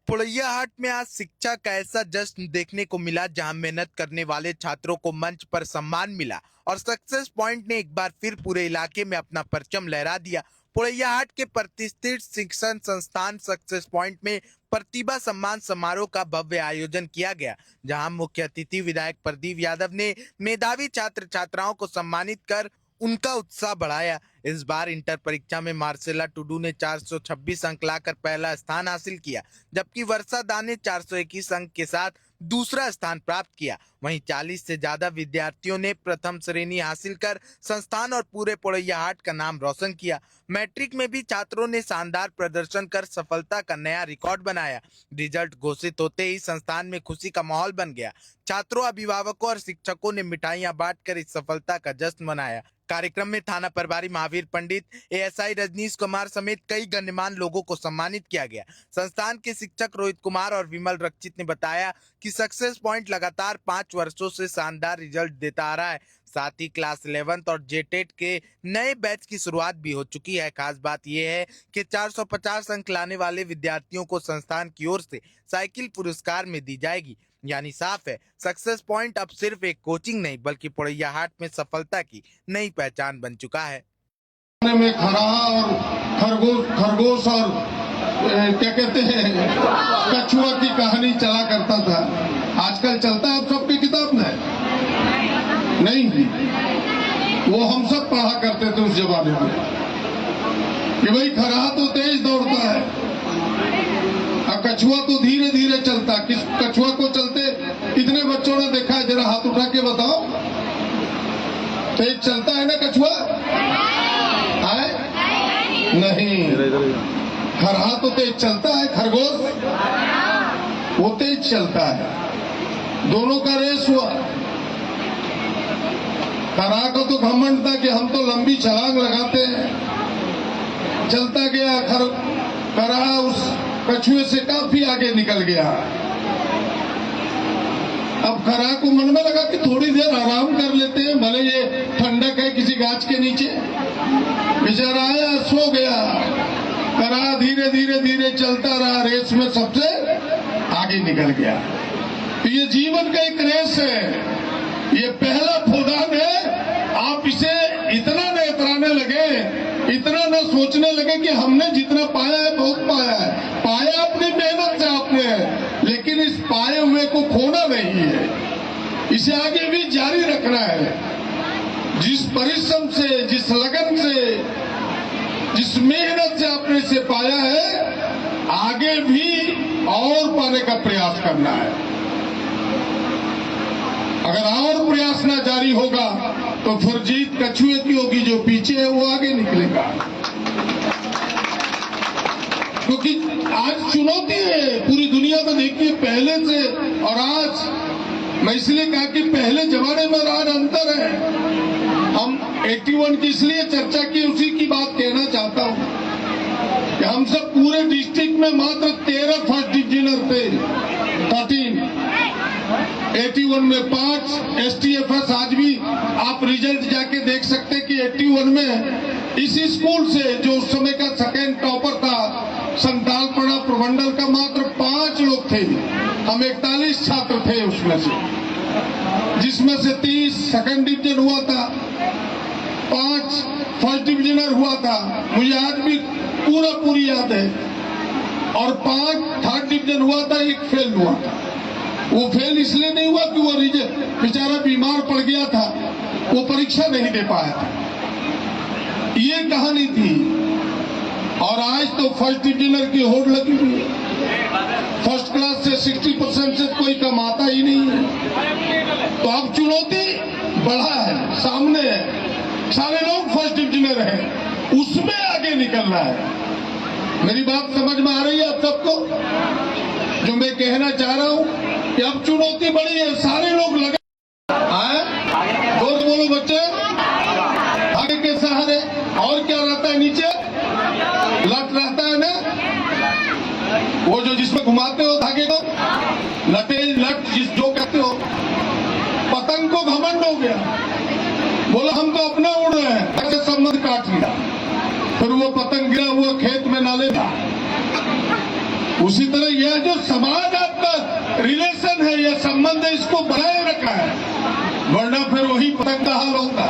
पोड़ैयाहाट में आज शिक्षा का ऐसा जश्न देखने को मिला जहां मेहनत करने वाले छात्रों को मंच पर सम्मान मिला और सक्सेस पॉइंट ने एक बार फिर पूरे इलाके में अपना परचम लहरा दिया। पोड़ैयाहाट के प्रतिष्ठित शिक्षण संस्थान सक्सेस पॉइंट में प्रतिभा सम्मान समारोह का भव्य आयोजन किया गया, जहां मुख्य अतिथि विधायक प्रदीप यादव ने मेधावी छात्र छात्राओं को सम्मानित कर उनका उत्साह बढ़ाया। इस बार इंटर परीक्षा में मार्सेला टुडू ने 426 अंक लाकर पहला स्थान हासिल किया, जबकि वर्षा दा ने 421 अंक के साथ दूसरा स्थान प्राप्त किया। वहीं 40 से ज्यादा विद्यार्थियों ने प्रथम श्रेणी हासिल कर संस्थान और पूरे पोड़ैयाहाट का नाम रोशन किया। मैट्रिक में भी छात्रों ने शानदार प्रदर्शन कर सफलता का नया रिकॉर्ड बनाया। रिजल्ट घोषित होते ही संस्थान में खुशी का माहौल बन गया। छात्रों, अभिभावकों और शिक्षकों ने मिठाइयां बांटकर इस सफलता का जश्न मनाया। कार्यक्रम में थाना प्रभारी महावीर पंडित, एएसआई रजनीश कुमार समेत कई गणमान्य लोगों को सम्मानित किया गया। संस्थान के शिक्षक रोहित कुमार और विमल रक्षित ने बताया कि सक्सेस पॉइंट लगातार 5 वर्षों से शानदार रिजल्ट देता आ रहा है। साथ ही क्लास 11th और जेटेट के नए बैच की शुरुआत भी हो चुकी है। खास बात यह है कि 450 अंक लाने वाले विद्यार्थियों को संस्थान की ओर से साइकिल पुरस्कार में दी जाएगी। यानी साफ है, सक्सेस पॉइंट अब सिर्फ एक कोचिंग नहीं बल्कि पोड़ैयाहाट में सफलता की नई पहचान बन चुका है। में खराहा और खरगोश और क्या कहते हैं कछुआ की कहानी चला करता था। आजकल चलता है आप सबकी किताब में? नहीं, वो हम सब पढ़ा करते थे उस जमाने में कि भाई खराहा तो तेज दौड़ता है और कछुआ तो धीरे धीरे चलता। किस कछुआ को चलते कितने बच्चों ने देखा है? जरा हाथ उठा के बताओ। तेज चलता है ना कछुआ? है? नहीं, खरहा तो तेज चलता है, खरगोश वो तेज चलता है। दोनों का रेस हुआ। खरहा को तो घमंड था कि हम तो लंबी छलांग लगाते हैं। चलता गया खरहा उस कछुए से काफी आगे निकल गया। अब खरहा को मन में लगा कि थोड़ी देर आराम कर लेते हैं, भले ये ठंडक है किसी गाछ के नीचे। बेचारा आया, सो गया। खरहा धीरे धीरे धीरे चलता रहा, रेस में सबसे आगे निकल गया। तो ये जीवन का एक रेस है, ये पहला फूदान है। आप इसे इतना न इतराने लगे, इतना न सोचने लगे कि हमने जितना पाया है बहुत पाया है। पाया अपनी मेहनत से आपने, लेकिन इस पाए हुए को खोना नहीं है, इसे आगे भी जारी रखना है। जिस परिश्रम से, जिस लगन से, जिस मेहनत से आपने इसे पाया है, आगे भी और पाने का प्रयास करना है। अगर और प्रयास ना जारी होगा तो फिर जीत कछुए की होगी, जो पीछे है वो आगे निकलेगा। क्योंकि आज चुनौती है पूरी दुनिया में। देखिए पहले से और आज, मैं इसलिए कहा कि पहले जमाने में आज अंतर है। हम 81 की इसलिए चर्चा की, उसी की बात कहना चाहता हूं कि हम सब पूरे डिस्ट्रिक्ट में मात्र 13 फर्स्ट डिविजनर थे, 13। 81 में 5 STFS। आज भी आप रिजल्ट जाके देख सकते हैं कि 81 में इसी स्कूल से, जो उस समय का सेकेंड टॉपर था संतालपड़ा प्रमंडल का, मात्र 5 लोग थे। हम 41 छात्र थे उसमें से, जिसमें से 30 सेकेंड डिवीजन हुआ था, 5 फर्स्ट डिविजनर हुआ था। मुझे आज भी पूरी याद है। और 5 थर्ड डिवीजन हुआ था, 1 फेल हुआ था। वो फेल इसलिए नहीं हुआ कि वो बेचारा बीमार पड़ गया था, वो परीक्षा नहीं दे पाया था। ये कहानी थी। और आज तो फर्स्ट डिविजनर की होड़ लगी हुई है। फर्स्ट क्लास से 60% से कोई कमाता ही नहीं है। तो अब चुनौती बढ़ा है, सामने है। सारे लोग फर्स्ट डिविजनर हैं, उसमें आगे निकलना है। मेरी बात समझ में आ रही है आप सबको? जो मैं कहना चाह रहा हूं कि अब चुनौती बड़ी है, सारे लोग लगे आए। जोर बोलो बच्चे, आगे के सहारे। और क्या रहता है नीचे? लट रहता है ना, वो जो जिसमें घुमाते हो धागे को, लटे लट जो कहते हो। पतंग को घमंड हो गया, बोला हम तो अपना उड़ रहे हैं, ऐसे संबंध काट लिया। फिर वो पतंग गिरा हुआ खेत में नाले में। उसी तरह यह जो समाज आपका रिलेशन है, यह संबंध है, इसको बनाए रखा है, वरना फिर वही पतंग का हाल होगा।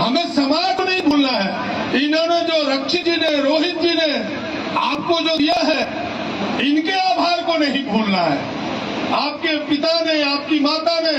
हमें समाज को नहीं भूलना है। इन्होंने जो रक्षित जी ने, रोहित जी ने आपको जो दिया है, इनके आभार को नहीं भूलना है। आपके पिता ने, आपकी माता ने